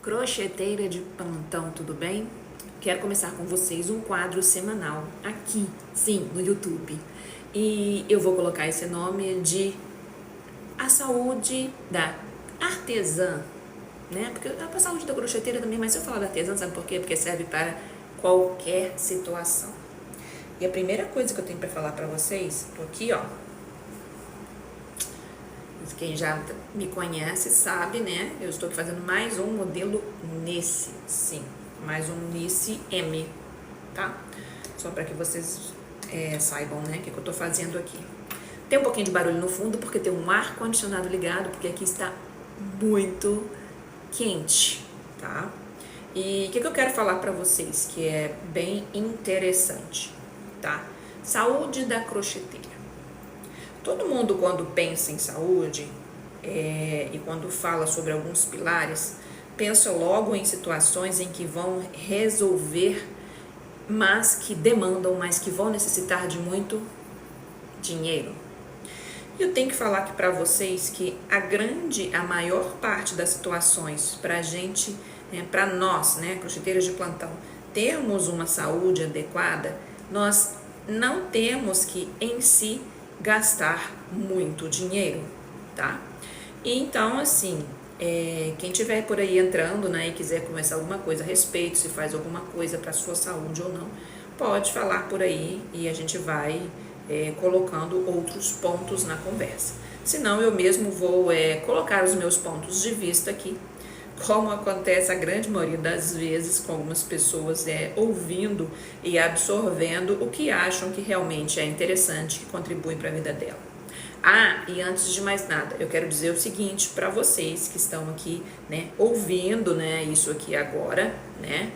Crocheteira de plantão, tudo bem? Quero começar com vocês um quadro semanal aqui, sim, no YouTube. E eu vou colocar esse nome de A Saúde da Artesã, né? Porque a saúde da crocheteira também, mas se eu falar da artesã, sabe por quê? Porque serve para qualquer situação. E a primeira coisa que eu tenho para falar para vocês, tô aqui, ó. Quem já me conhece sabe, né? Eu estou aqui fazendo mais um modelo Nice, sim, mais um Nice M, tá? Só para que vocês saibam, né, o que eu estou fazendo aqui. Tem um pouquinho de barulho no fundo porque tem um ar condicionado ligado, porque aqui está muito quente, tá? E o que eu quero falar para vocês que é bem interessante, tá? Saúde da crocheteira. Todo mundo, quando pensa em saúde e quando fala sobre alguns pilares, pensa logo em situações em que vão resolver, mas que demandam, mas que vão necessitar de muito dinheiro. E eu tenho que falar aqui para vocês que a maior parte das situações para a gente, para nós, né, crocheteiras de plantão, termos uma saúde adequada, nós não temos que em si gastar muito dinheiro, tá? Então, assim, quem tiver por aí entrando, né, e quiser começar alguma coisa a respeito, se faz alguma coisa para sua saúde ou não, pode falar por aí e a gente vai colocando outros pontos na conversa. Senão, eu mesmo vou colocar os meus pontos de vista aqui, como acontece a grande maioria das vezes com algumas pessoas ouvindo e absorvendo o que acham que realmente é interessante, que contribui para a vida dela. E antes de mais nada, eu quero dizer o seguinte para vocês que estão aqui, né, ouvindo, né, isso aqui agora, né,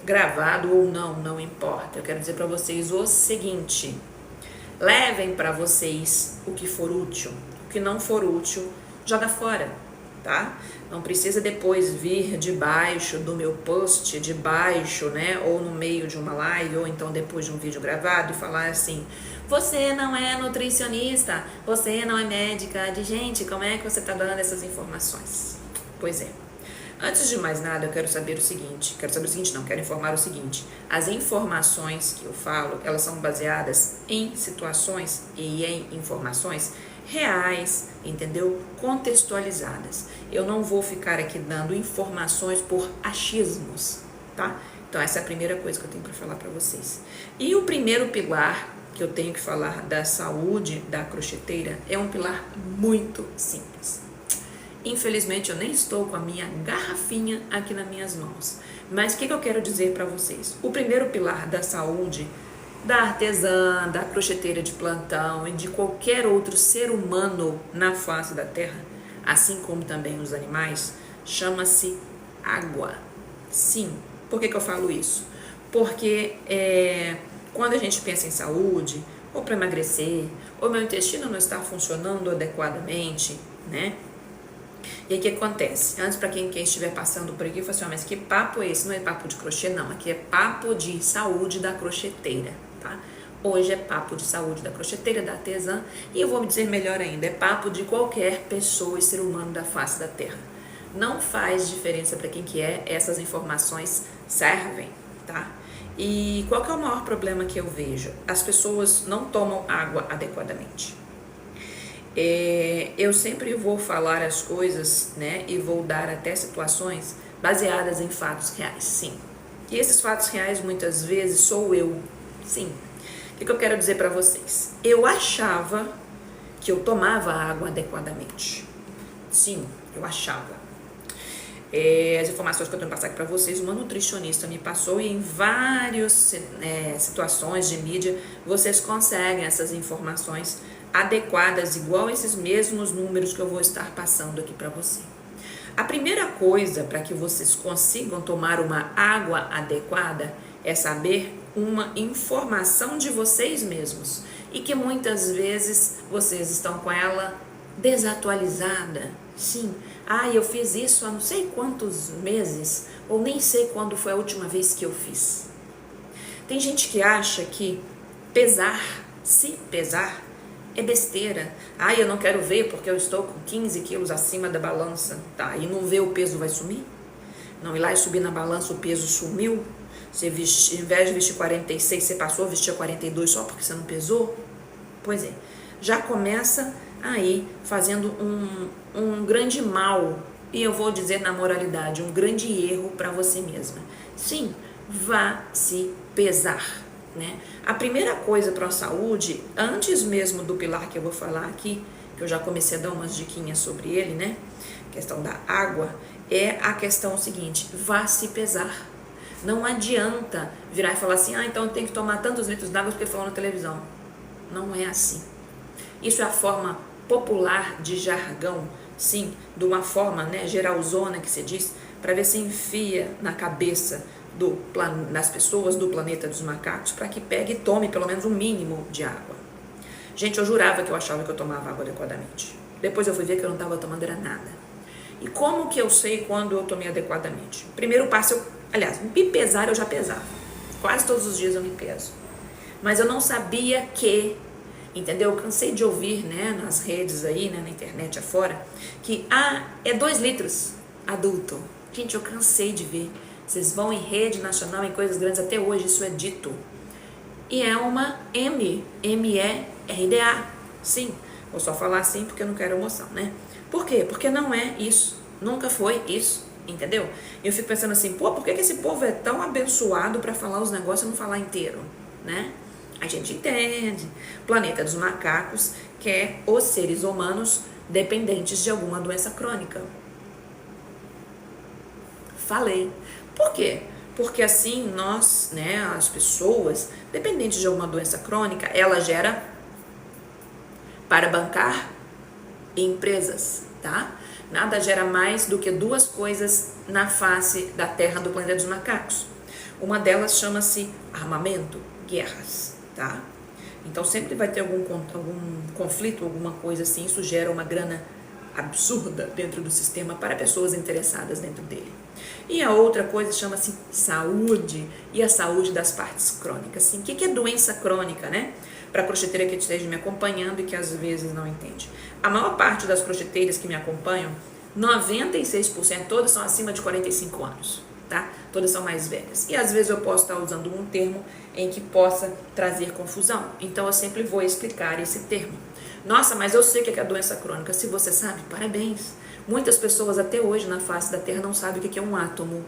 gravado ou não, não importa. Eu quero dizer para vocês o seguinte: levem para vocês o que for útil, o que não for útil, joga fora, tá? Não precisa depois vir debaixo do meu post, debaixo, né, ou no meio de uma live, ou então depois de um vídeo gravado e falar assim: você não é nutricionista, você não é médica. Gente, como é que você tá dando essas informações? Pois é. Antes de mais nada, eu quero informar o seguinte: as informações que eu falo, elas são baseadas em situações e em informações reais, entendeu? Contextualizadas. Eu não vou ficar aqui dando informações por achismos, tá? Então essa é a primeira coisa que eu tenho para falar para vocês. E o primeiro pilar que eu tenho que falar da saúde da crocheteira é um pilar muito simples. Infelizmente eu nem estou com a minha garrafinha aqui nas minhas mãos, mas o que eu quero dizer para vocês? O primeiro pilar da saúde da artesã, da crocheteira de plantão e de qualquer outro ser humano na face da terra, assim como também os animais, chama-se água. Sim, por que eu falo isso? Porque quando a gente pensa em saúde, ou para emagrecer, ou meu intestino não está funcionando adequadamente, né? E aí o que acontece? Antes, para quem estiver passando por aqui, eu falo assim: mas que papo é esse? Não é papo de crochê, não. Aqui é papo de saúde da crocheteira, tá? Hoje é papo de saúde da crocheteira, da artesã, e eu vou me dizer melhor ainda, é papo de qualquer pessoa e ser humano da face da terra. Não faz diferença para quem que é, essas informações servem, tá? E qual que é o maior problema que eu vejo? As pessoas não tomam água adequadamente. Eu sempre vou falar as coisas, né, e vou dar até situações baseadas em fatos reais, sim. E esses fatos reais muitas vezes sou eu, sim. O que eu quero dizer para vocês? Eu achava que eu tomava água adequadamente. Sim, eu achava. As informações que eu tenho que passar aqui para vocês, uma nutricionista me passou, e em várias situações de mídia vocês conseguem essas informações adequadas, igual esses mesmos números que eu vou estar passando aqui para você. A primeira coisa para que vocês consigam tomar uma água adequada é saber uma informação de vocês mesmos, e que muitas vezes vocês estão com ela desatualizada. Sim, eu fiz isso há não sei quantos meses, ou nem sei quando foi a última vez que eu fiz. Tem gente que acha que se pesar, é besteira. Eu não quero ver porque eu estou com 15 quilos acima da balança, tá? E não ver o peso vai sumir? Não ir lá e subir na balança, o peso sumiu. Você ao invés de vestir 46, você passou a vestir 42 só porque você não pesou? Pois é, já começa aí fazendo um grande mal, e eu vou dizer na moralidade, um grande erro para você mesma. Sim, vá se pesar, né? A primeira coisa para a saúde, antes mesmo do pilar que eu vou falar aqui, que eu já comecei a dar umas diquinhas sobre ele, né? Questão da água, é a questão seguinte: vá se pesar. Não adianta virar e falar assim, então eu tenho que tomar tantos litros d'água porque falou na televisão. Não é assim. Isso é a forma popular de jargão, sim, de uma forma, né, geralzona que se diz, para ver se enfia na cabeça das pessoas do planeta dos macacos, para que pegue e tome pelo menos um mínimo de água. Gente, eu jurava que eu achava que eu tomava água adequadamente. Depois eu fui ver que eu não estava tomando era nada. E como que eu sei quando eu tomei adequadamente? Primeiro passo, me pesar eu já pesava. Quase todos os dias eu me peso. Mas eu não sabia que, entendeu? Eu cansei de ouvir, né, nas redes aí, né, na internet afora, que, é 2 litros adulto. Gente, eu cansei de ver. Vocês vão em rede nacional, em coisas grandes, até hoje isso é dito. E é uma MERDA. Sim, vou só falar assim porque eu não quero emoção, né? Por quê? Porque não é isso. Nunca foi isso, entendeu? E eu fico pensando assim, por que esse povo é tão abençoado para falar os negócios e não falar inteiro, né? A gente entende. Planeta dos macacos quer os seres humanos dependentes de alguma doença crônica. Falei. Por quê? Porque assim nós, né, as pessoas dependentes de alguma doença crônica, ela gera para bancar empresas, tá? Nada gera mais do que 2 coisas na face da terra do planeta dos macacos. Uma delas chama-se armamento, guerras, tá? Então sempre vai ter algum conflito, alguma coisa assim, isso gera uma grana absurda dentro do sistema para pessoas interessadas dentro dele. E a outra coisa chama-se saúde, e a saúde das partes crônicas. Assim, o que é doença crônica, né? Para a crocheteira que esteja me acompanhando e que às vezes não entende. A maior parte das crocheteiras que me acompanham, 96%, todas são acima de 45 anos, tá? Todas são mais velhas. E às vezes eu posso estar usando um termo em que possa trazer confusão. Então eu sempre vou explicar esse termo. Nossa, mas eu sei o que é a doença crônica. Se você sabe, parabéns. Muitas pessoas até hoje na face da Terra não sabem o que é um átomo.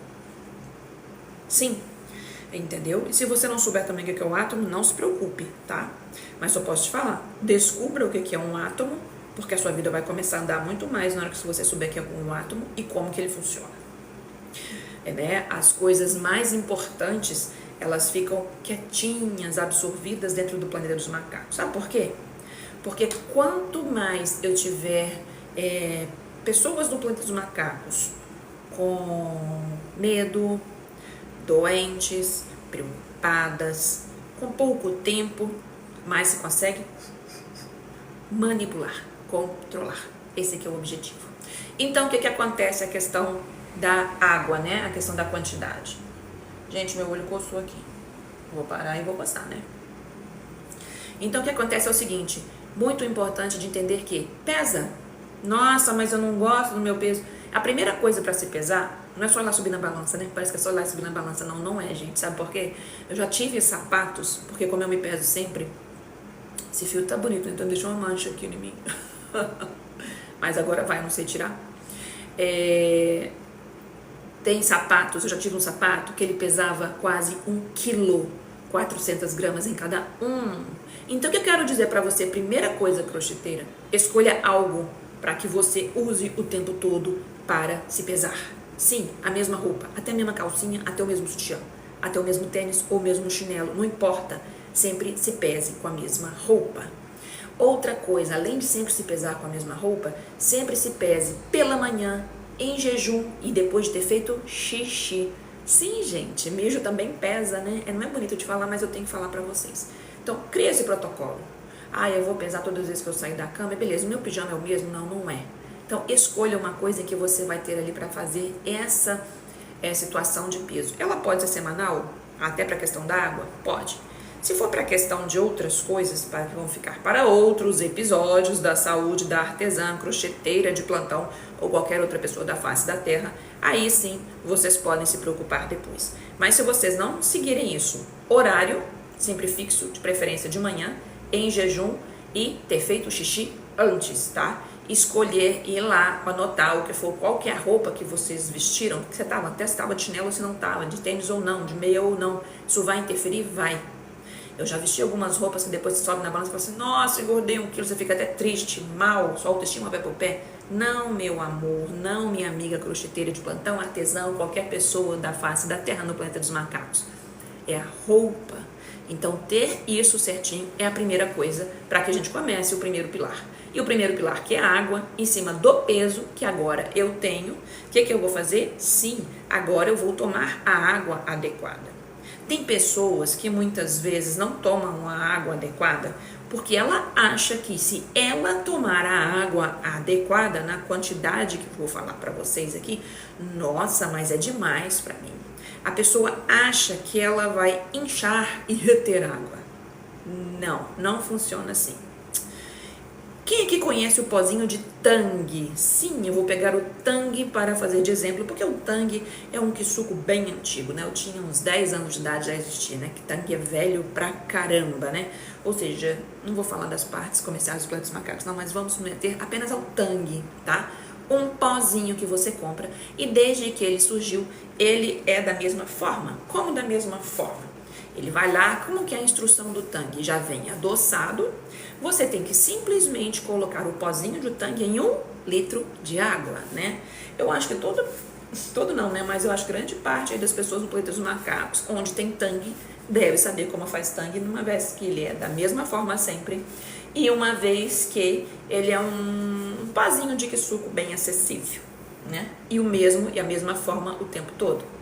Sim, entendeu? E se você não souber também o que é um átomo, não se preocupe, tá? Mas só posso te falar, descubra o que é um átomo, porque a sua vida vai começar a andar muito mais na hora que você souber o que é um átomo e como que ele funciona. Né? As coisas mais importantes, elas ficam quietinhas, absorvidas dentro do planeta dos macacos. Sabe por quê? Porque quanto mais eu tiver pessoas do planeta dos macacos com medo, doentes, preocupadas, com pouco tempo, mais se consegue manipular, controlar. Esse aqui é o objetivo. Então, o que acontece? A questão da água, né? A questão da quantidade. Gente, meu olho coçou aqui. Vou parar e vou coçar, né? Então, o que acontece é o seguinte, muito importante de entender que pesa. Nossa, mas eu não gosto do meu peso. A primeira coisa para se pesar, não é só ir lá subir na balança, né? Parece que é só ir lá subir na balança. Não, não é, gente. Sabe por quê? Eu já tive sapatos, porque como eu me peso sempre, esse fio tá bonito, então deixa uma mancha aqui em mim. Mas agora vai, não sei tirar. Tem sapatos, eu já tive um sapato que ele pesava quase 1 quilo, 400 gramas em cada um. Então, o que eu quero dizer para você? Primeira coisa, crocheteira, escolha algo para que você use o tempo todo para se pesar. Sim, a mesma roupa, até a mesma calcinha, até o mesmo sutiã, até o mesmo tênis ou o mesmo chinelo, não importa, sempre se pese com a mesma roupa. Outra coisa, além de sempre se pesar com a mesma roupa, sempre se pese pela manhã, em jejum e depois de ter feito xixi. Sim, gente, mijo também pesa, né? Não é bonito de falar, mas eu tenho que falar pra vocês. Então, cria esse protocolo. Eu vou pesar todas as vezes que eu sair da cama, beleza, o meu pijama é o mesmo? Não, não é. Então, escolha uma coisa que você vai ter ali pra fazer essa situação de peso. Ela pode ser semanal, até pra questão da água? Pode. Se for para questão de outras coisas, para que vão ficar para outros episódios da saúde da artesã, crocheteira de plantão ou qualquer outra pessoa da face da terra, aí sim vocês podem se preocupar depois. Mas se vocês não seguirem isso, horário sempre fixo, de preferência de manhã, em jejum e ter feito o xixi antes, tá? Escolher ir lá, anotar o que for, qual que é a roupa que vocês vestiram, que você tava, até se estava de chinelo ou se não estava, de tênis ou não, de meia ou não, isso vai interferir? Vai. Eu já vesti algumas roupas que depois você sobe na balança e fala assim, nossa, engordei 1 quilo, você fica até triste, mal, sua autoestima vai pro pé. Não, meu amor, não, minha amiga crocheteira de plantão, artesão, qualquer pessoa da face da terra no planeta dos macacos. É a roupa. Então, ter isso certinho é a primeira coisa para que a gente comece o primeiro pilar. E o primeiro pilar, que é a água, em cima do peso que agora eu tenho. O que eu vou fazer? Sim, agora eu vou tomar a água adequada. Tem pessoas que muitas vezes não tomam a água adequada porque ela acha que se ela tomar a água adequada, na quantidade que eu vou falar para vocês aqui, nossa, mas é demais para mim. A pessoa acha que ela vai inchar e reter água. Não, não funciona assim. Quem aqui conhece o pozinho de Tang? Sim, eu vou pegar o Tang para fazer de exemplo, porque o Tang é um kisuko bem antigo, né? Eu tinha uns 10 anos de idade, já existia, né? Que Tang é velho pra caramba, né? Ou seja, não vou falar das partes comerciais dos plantas macacos, não, mas vamos nos meter apenas ao Tang, tá? Um pozinho que você compra e desde que ele surgiu, ele é da mesma forma. Como da mesma forma? Ele vai lá, como que é a instrução do Tang? Já vem adoçado, você tem que simplesmente colocar o pozinho de Tang em 1 litro de água, né? Eu acho que todo não, né? Mas eu acho que grande parte aí das pessoas no planeta dos macacos, onde tem Tang, deve saber como faz Tang, uma vez que ele é da mesma forma sempre, e uma vez que ele é um pozinho de kisuko bem acessível, né? E a mesma forma o tempo todo.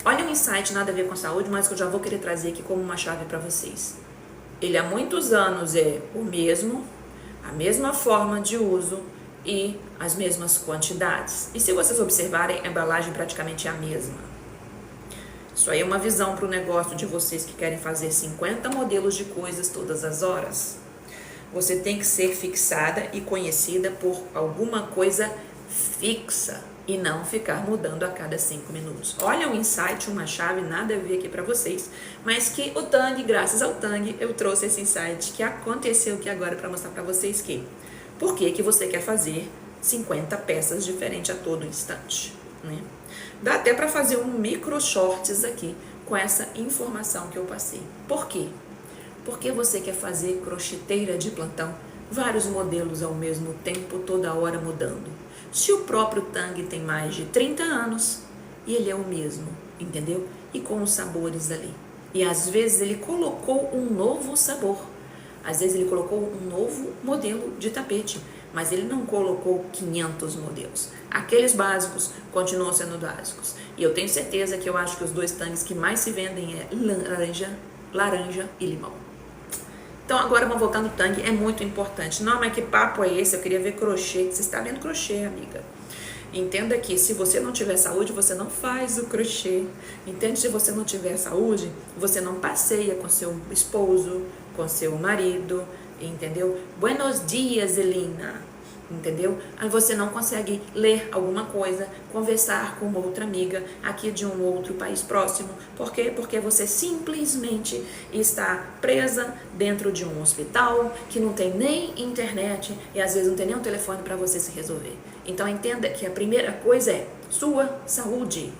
Olha um insight nada a ver com saúde, mas que eu já vou querer trazer aqui como uma chave para vocês. Ele há muitos anos é o mesmo, a mesma forma de uso e as mesmas quantidades. E se vocês observarem, a embalagem praticamente é a mesma. Isso aí é uma visão para o negócio de vocês que querem fazer 50 modelos de coisas todas as horas. Você tem que ser fixada e conhecida por alguma coisa fixa e não ficar mudando a cada 5 minutos. Olha um insight, uma chave, nada a ver aqui para vocês, mas que o Tang, graças ao Tang, eu trouxe esse insight que aconteceu aqui agora para mostrar para vocês que por que você quer fazer 50 peças diferentes a todo instante, né? Dá até para fazer um micro shorts aqui com essa informação que eu passei. Por quê? Porque você quer fazer crocheteira de plantão, vários modelos ao mesmo tempo, toda hora mudando. Se o próprio Tang tem mais de 30 anos e ele é o mesmo, entendeu? E com os sabores ali. E às vezes ele colocou um novo sabor, às vezes ele colocou um novo modelo de tapete, mas ele não colocou 500 modelos. Aqueles básicos continuam sendo básicos. E eu tenho certeza que eu acho que os 2 Tangs que mais se vendem é laranja e limão. Então agora vamos voltar no Tang, é muito importante. Não, mas que papo é esse? Eu queria ver crochê. Você está vendo crochê, amiga? Entenda que se você não tiver saúde, você não faz o crochê. Entende? Se você não tiver saúde, você não passeia com seu esposo, com seu marido, entendeu? Buenos dias, Elina. Entendeu? Aí você não consegue ler alguma coisa, conversar com uma outra amiga aqui de um outro país próximo. Por quê? Porque você simplesmente está presa dentro de um hospital que não tem nem internet e às vezes não tem nem um telefone para você se resolver. Então entenda que a primeira coisa é sua saúde.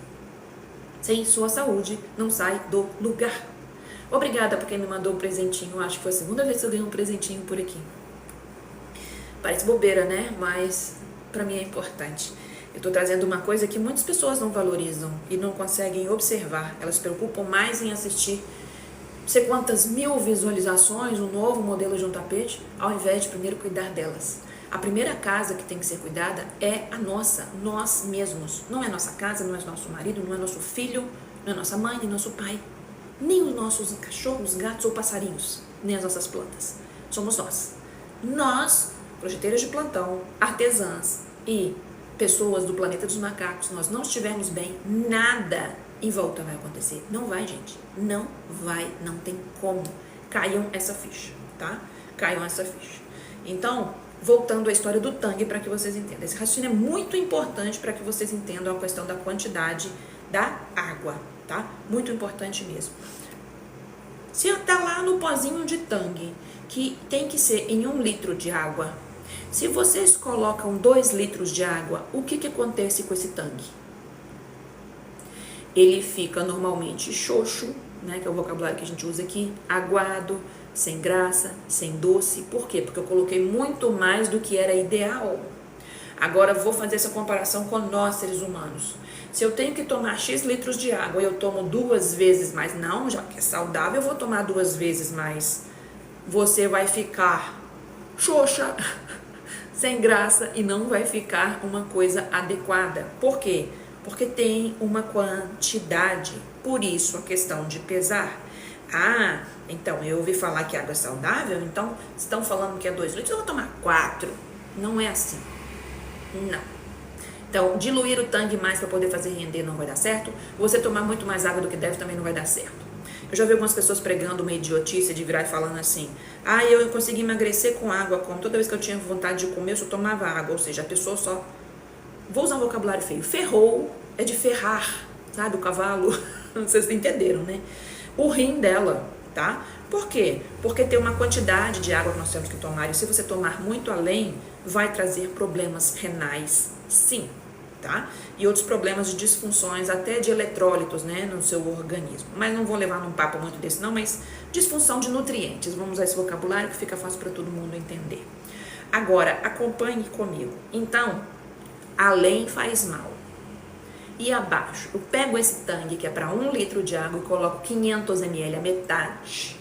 Sem sua saúde, não sai do lugar. Obrigada por quem me mandou um presentinho. Acho que foi a segunda vez que eu ganhei um presentinho por aqui. Parece bobeira, né? Mas pra mim é importante. Eu tô trazendo uma coisa que muitas pessoas não valorizam e não conseguem observar. Elas se preocupam mais em assistir não sei quantas mil visualizações, um novo modelo de um tapete, ao invés de primeiro cuidar delas. A primeira casa que tem que ser cuidada é a nossa, nós mesmos. Não é nossa casa, não é nosso marido, não é nosso filho, não é nossa mãe, nem nosso pai, nem os nossos cachorros, gatos ou passarinhos, nem as nossas plantas. Somos nós. Nós, crocheteiras de plantão, artesãs e pessoas do planeta dos macacos, nós não estivermos bem, nada em volta vai acontecer. Não vai, gente. Não vai, não tem como. caiam essa ficha, tá? Caiam essa ficha. Então, voltando à história do tangue para que vocês entendam. Esse raciocínio é muito importante para que vocês entendam a questão da quantidade da água, tá? Muito importante mesmo. Se tá lá no pozinho de tangue, que tem que ser em 1 litro de água, se vocês colocam 2 litros de água, o que acontece com esse tangue? Ele fica normalmente xoxo, né, que é o vocabulário que a gente usa aqui, aguado, sem graça, sem doce. Por quê? Porque eu coloquei muito mais do que era ideal. Agora vou fazer essa comparação com nós, seres humanos. Se eu tenho que tomar X litros de água e eu tomo 2 vezes mais, não, já que é saudável, eu vou tomar 2 vezes mais. Você vai ficar xoxa, sem graça e não vai ficar uma coisa adequada. Por quê? Porque tem uma quantidade. Por isso a questão de pesar. Ah, então eu ouvi falar que água é saudável, então estão falando que é 2 litros, eu vou tomar 4. Não é assim. Não. Então, diluir o tangue mais para poder fazer render não vai dar certo. Você tomar muito mais água do que deve também não vai dar certo. Eu já vi algumas pessoas pregando uma idiotice de virar e falando assim: ah, eu consegui emagrecer com água, como toda vez que eu tinha vontade de comer, eu só tomava água. Ou seja, a pessoa só... Vou usar um vocabulário feio. Ferrou é de ferrar, sabe? O cavalo. Vocês entenderam, né? O rim dela, tá? Por quê? Porque tem uma quantidade de água que nós temos que tomar. E se você tomar muito além, vai trazer problemas renais, sim, tá? E outros problemas de disfunções, até de eletrólitos, né, no seu organismo. Mas não vou levar num papo muito desse não, mas disfunção de nutrientes. Vamos usar esse vocabulário que fica fácil para todo mundo entender. Agora, acompanhe comigo. Então, além faz mal. E abaixo, eu pego esse tangue que é para 1 litro de água e coloco 500 ml, a metade.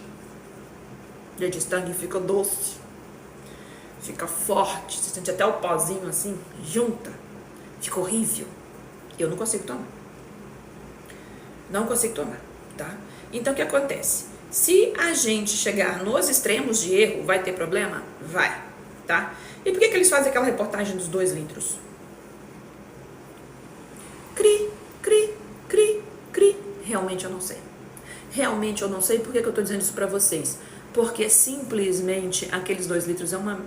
Gente, esse tangue fica doce, fica forte, você sente até o pozinho assim, junta, fica horrível. Eu não consigo tomar. Não consigo tomar, tá? Então, o que acontece? Se a gente chegar nos extremos de erro, vai ter problema? Vai, tá? E por que eles fazem aquela reportagem dos 2 litros? Cri, cri, cri, cri. Realmente eu não sei. Realmente eu não sei. Por que eu tô dizendo isso pra vocês? Porque simplesmente aqueles 2 litros é uma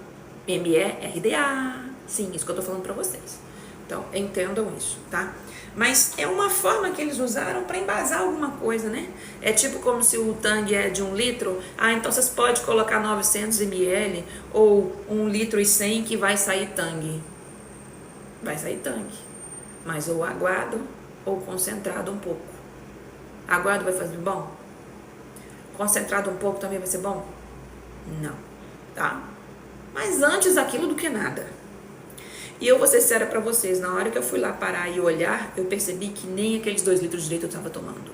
ME-RDA. Sim, isso que eu tô falando pra vocês. Então, entendam isso, tá? Mas é uma forma que eles usaram pra embasar alguma coisa, né? É tipo como se o tangue é de 1 litro. Ah, então vocês podem colocar 900 ml ou 1 litro e 100 que vai sair tangue. Vai sair tangue. Mas ou aguado ou concentrado um pouco. Aguado vai fazer bom? Concentrado um pouco também vai ser bom? Não, tá? Mas antes aquilo do que nada. E eu vou ser sincera pra vocês, na hora que eu fui lá parar e olhar, eu percebi que nem aqueles 2 litros direito eu tava tomando.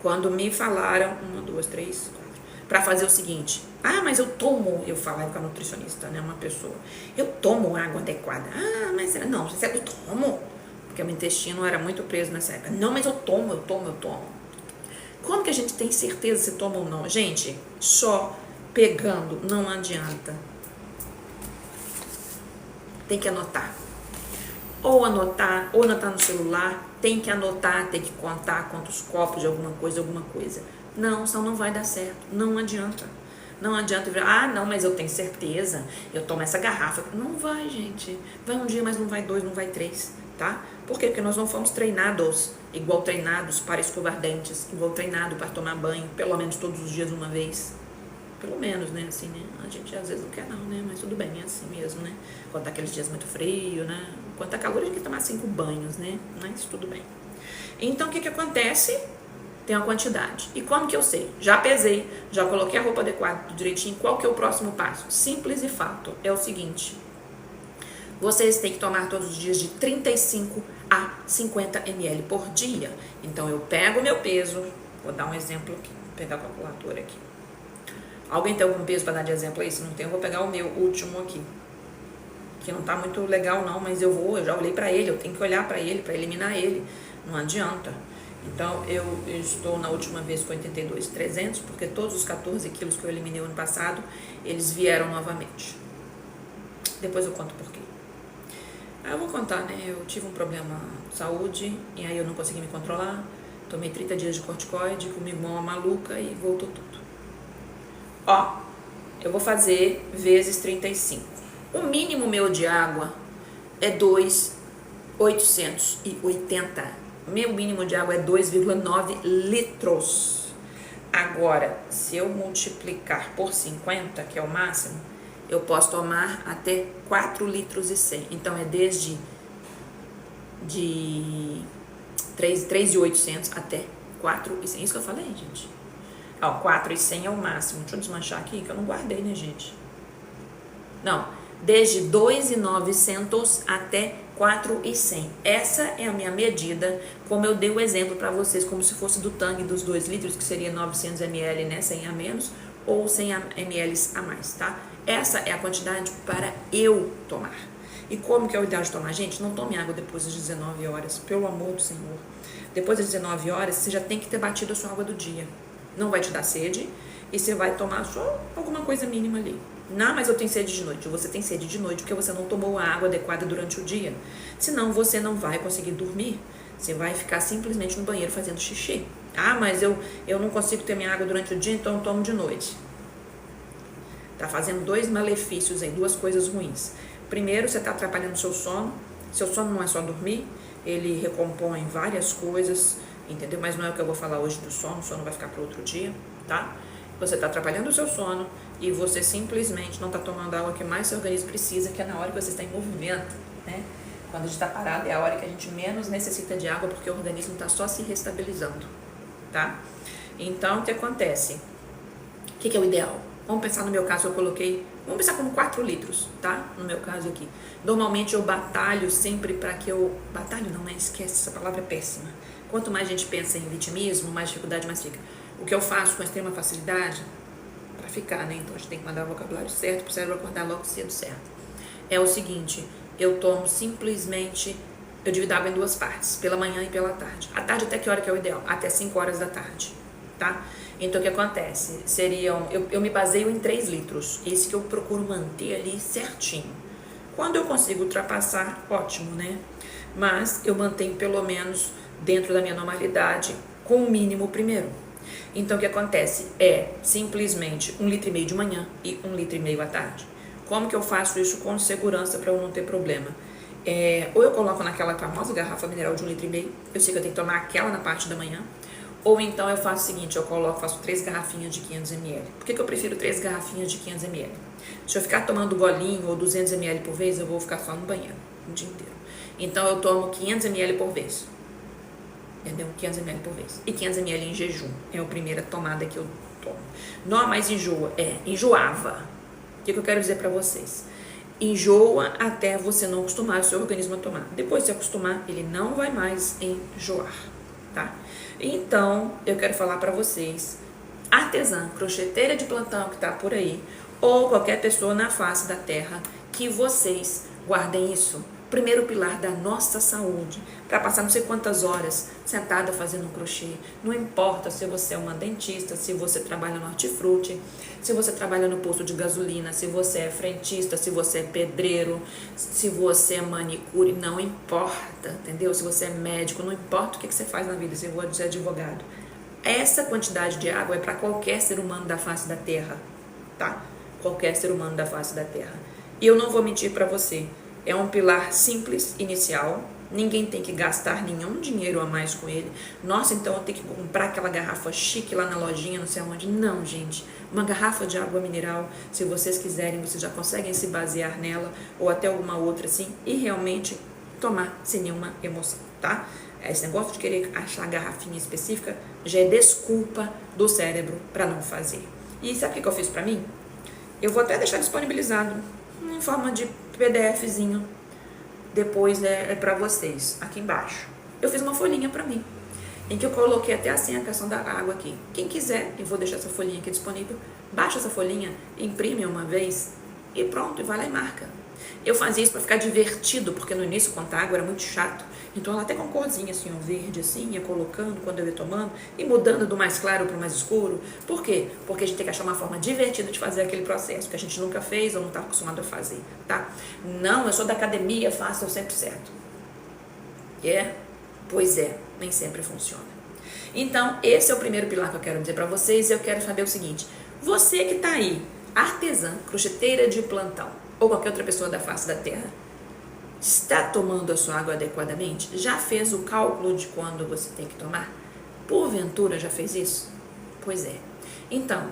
Quando me falaram, 1, 2, 3, 4, pra fazer o seguinte: ah, mas eu tomo, eu falava com a nutricionista, né, uma pessoa, eu tomo água adequada. Ah, mas será? Não, você sabe, eu tomo, porque o meu intestino era muito preso nessa época. Não, mas eu tomo. Como que a gente tem certeza se toma ou não? Gente, só pegando não adianta. Tem que anotar. Ou anotar no celular, tem que anotar, tem que contar quantos copos de alguma coisa. Não, senão não vai dar certo. Não adianta. Não adianta virar, ah, não, mas eu tenho certeza, eu tomo essa garrafa. Não vai, gente. Vai um dia, mas não vai 2, não vai 3, tá? Por quê? Porque nós não fomos treinados, igual treinados para escovar dentes, igual treinado para tomar banho, pelo menos todos os dias uma vez. Pelo menos, né, assim, né? A gente às vezes não quer não, né? Mas tudo bem, é assim mesmo, né? Quando tá aqueles dias muito frio, né? Quando tá calor, a gente tem que tomar 5 banhos, né? Mas tudo bem. Então, o que acontece? Tem uma quantidade. E como que eu sei? Já pesei, já coloquei a roupa adequada, tudo direitinho. Qual que é o próximo passo? Simples e fato. É o seguinte: vocês têm que tomar todos os dias de 35 a 50 ml por dia. Então, eu pego o meu peso. Vou dar um exemplo aqui. Vou pegar a calculadora aqui. Alguém tem algum peso para dar de exemplo aí? Se não tem, eu vou pegar o meu último aqui. Que não tá muito legal não, mas eu já olhei para ele. Eu tenho que olhar para ele, para eliminar ele. Não adianta. Então, eu estou na última vez com 82.300, porque todos os 14 quilos que eu eliminei ano passado, eles vieram novamente. Depois eu conto por quê. Aí eu vou contar, né? Eu tive um problema de saúde, e aí eu não consegui me controlar. Tomei 30 dias de corticoide, comi igual uma maluca e voltou tudo. Ó, eu vou fazer vezes 35. O mínimo meu de água é 2.880. Meu mínimo de água é 2,9 litros. Agora, se eu multiplicar por 50, que é o máximo, eu posso tomar até 4 litros e 100. Então, é desde de 3.800 até 4.100. Isso que eu falei, gente. Ó, 4.100 é o máximo. Deixa eu desmanchar aqui, que eu não guardei, né, gente? Não, desde 2.900 até 4.100. Essa é a minha medida, como eu dei o exemplo para vocês, como se fosse do tangue dos 2 litros, que seria 900 ml, né, 100 a menos, ou 100 ml a mais, tá? Essa é a quantidade para eu tomar. E como que é o ideal de tomar? Gente, não tome água depois das 19 horas, pelo amor do Senhor. Depois das 19 horas, você já tem que ter batido a sua água do dia. Não vai te dar sede e você vai tomar só alguma coisa mínima ali. Não, mas eu tenho sede de noite. Você tem sede de noite porque você não tomou a água adequada durante o dia. Senão você não vai conseguir dormir. Você vai ficar simplesmente no banheiro fazendo xixi. Ah, mas eu não consigo ter minha água durante o dia, então eu tomo de noite. Tá fazendo 2 malefícios aí, 2 coisas ruins. Primeiro, você está atrapalhando o seu sono. Seu sono não é só dormir, ele recompõe várias coisas, entendeu? Mas não é o que eu vou falar hoje do sono, o sono vai ficar para outro dia, tá? Você está atrapalhando o seu sono e você simplesmente não está tomando a água que mais seu organismo precisa, que é na hora que você está em movimento, né? Quando a gente está parado é a hora que a gente menos necessita de água, porque o organismo está só se restabilizando, tá? Então, o que acontece? O que é o ideal? Vamos pensar no meu caso, vamos pensar como 4 litros, tá? No meu caso aqui. Normalmente eu batalho sempre para que batalho não, né? Esquece, essa palavra é péssima. Quanto mais a gente pensa em vitimismo, mais dificuldade mais fica. O que eu faço com extrema facilidade, para ficar, né? Então a gente tem que mandar o vocabulário certo, para o cérebro acordar logo cedo certo. É o seguinte, eu tomo simplesmente, eu divido a água em 2 partes, pela manhã e pela tarde. A tarde até que hora que é o ideal? Até 5 horas da tarde, tá? Então, o que acontece? Eu me baseio em 3 litros. Esse que eu procuro manter ali certinho. Quando eu consigo ultrapassar, ótimo, né? Mas eu mantenho pelo menos dentro da minha normalidade com o mínimo primeiro. Então, o que acontece? É simplesmente 1,5 litro de manhã e 1,5 litro à tarde. Como que eu faço isso com segurança para eu não ter problema? Ou eu coloco naquela famosa garrafa mineral de 1,5 litro, eu sei que eu tenho que tomar aquela na parte da manhã. Ou então eu faço o seguinte, faço 3 garrafinhas de 500 ml. Por que eu prefiro 3 garrafinhas de 500 ml? Se eu ficar tomando golinho ou 200 ml por vez, eu vou ficar só no banheiro o dia inteiro. Então eu tomo 500 ml por vez. Entendeu? 500 ml por vez. E 500 ml em jejum. É a primeira tomada que eu tomo. Não mais enjoava. O que eu quero dizer pra vocês? Enjoa até você não acostumar o seu organismo a tomar. Depois de se acostumar, ele não vai mais enjoar, tá? Então, eu quero falar para vocês, artesã, crocheteira de plantão que tá por aí, ou qualquer pessoa na face da terra, que vocês guardem isso. Primeiro pilar da nossa saúde, para passar não sei quantas horas sentada fazendo um crochê. Não importa se você é uma dentista, se você trabalha no hortifruti, se você trabalha no posto de gasolina, se você é frentista, se você é pedreiro, se você é manicure, não importa, entendeu? Se você é médico, não importa o que você faz na vida, se você é advogado. Essa quantidade de água é para qualquer ser humano da face da terra, tá? Qualquer ser humano da face da terra. E eu não vou mentir para você. É um pilar simples, inicial. Ninguém tem que gastar nenhum dinheiro a mais com ele. Nossa, então eu tenho que comprar aquela garrafa chique lá na lojinha, não sei aonde. Não, gente. Uma garrafa de água mineral, se vocês quiserem, vocês já conseguem se basear nela, ou até alguma outra assim, e realmente tomar sem nenhuma emoção, tá? Esse negócio de querer achar a garrafinha específica já é desculpa do cérebro para não fazer. E sabe o que eu fiz para mim? Eu vou até deixar disponibilizado em forma de PDFzinho depois para vocês aqui embaixo. Eu fiz uma folhinha para mim em que eu coloquei até assim a questão da água aqui. Quem quiser, eu vou deixar essa folhinha aqui disponível, baixa essa folhinha, imprime uma vez e pronto, e vai lá e marca. Eu fazia isso para ficar divertido, porque no início contar água era muito chato. Então ela até com corzinha assim, ó, verde assim, ia colocando quando eu ia tomando e mudando do mais claro para o mais escuro. Por quê? Porque a gente tem que achar uma forma divertida de fazer aquele processo que a gente nunca fez ou não está acostumado a fazer, tá? Não, eu sou da academia, faço eu sempre certo. Pois é, nem sempre funciona. Então, esse é o primeiro pilar que eu quero dizer para vocês. Eu quero saber o seguinte: Você que tá aí, artesã, crocheteira de plantão, ou qualquer outra pessoa da face da terra, está tomando a sua água adequadamente? Já fez o cálculo de quando você tem que tomar? Porventura já fez isso? Pois é. Então,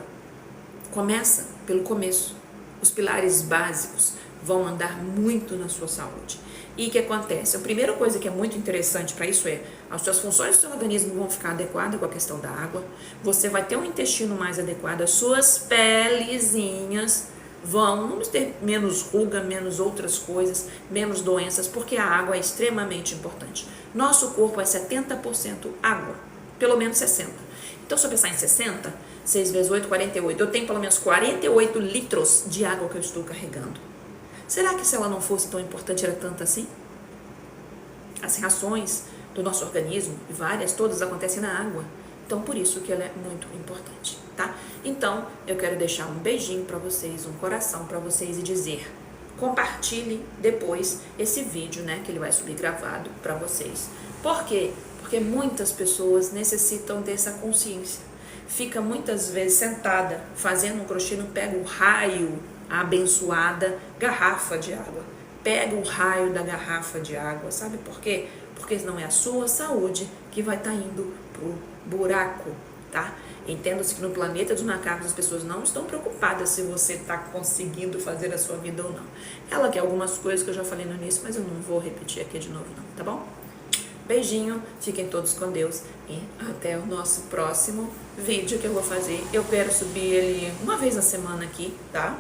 começa pelo começo. Os pilares básicos vão andar muito na sua saúde. E o que acontece? A primeira coisa que é muito interessante para isso é as suas funções do seu organismo vão ficar adequadas com a questão da água, você vai ter um intestino mais adequado, as suas pelezinhas vamos ter menos ruga, menos outras coisas, menos doenças, porque a água é extremamente importante. Nosso corpo é 70% água, pelo menos 60%. Então, se eu pensar em 60, 6 vezes 8, 48, eu tenho pelo menos 48 litros de água que eu estou carregando. Será que se ela não fosse tão importante, era tanto assim? As reações do nosso organismo, várias, todas acontecem na água. Então, por isso que ela é muito importante, tá? Então, eu quero deixar um beijinho para vocês, um coração para vocês e dizer, compartilhe depois esse vídeo, né, que ele vai subir gravado para vocês. Por quê? Porque muitas pessoas necessitam dessa consciência. Fica muitas vezes sentada, fazendo um crochê, não pega o raio, a abençoada garrafa de água. Pega o raio da garrafa de água, sabe por quê? Porque não é a sua saúde que vai estar indo pro buraco, tá? Entenda-se que no planeta dos macacos as pessoas não estão preocupadas se você está conseguindo fazer a sua vida ou não. Ela quer algumas coisas que eu já falei no início, mas eu não vou repetir aqui de novo não, tá bom? Beijinho, fiquem todos com Deus e até o nosso próximo vídeo que eu vou fazer. Eu quero subir ele uma vez na semana aqui, tá?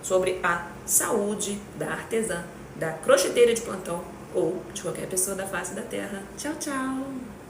Sobre a saúde da artesã, da crocheteira de plantão ou de qualquer pessoa da face da terra. Tchau, tchau!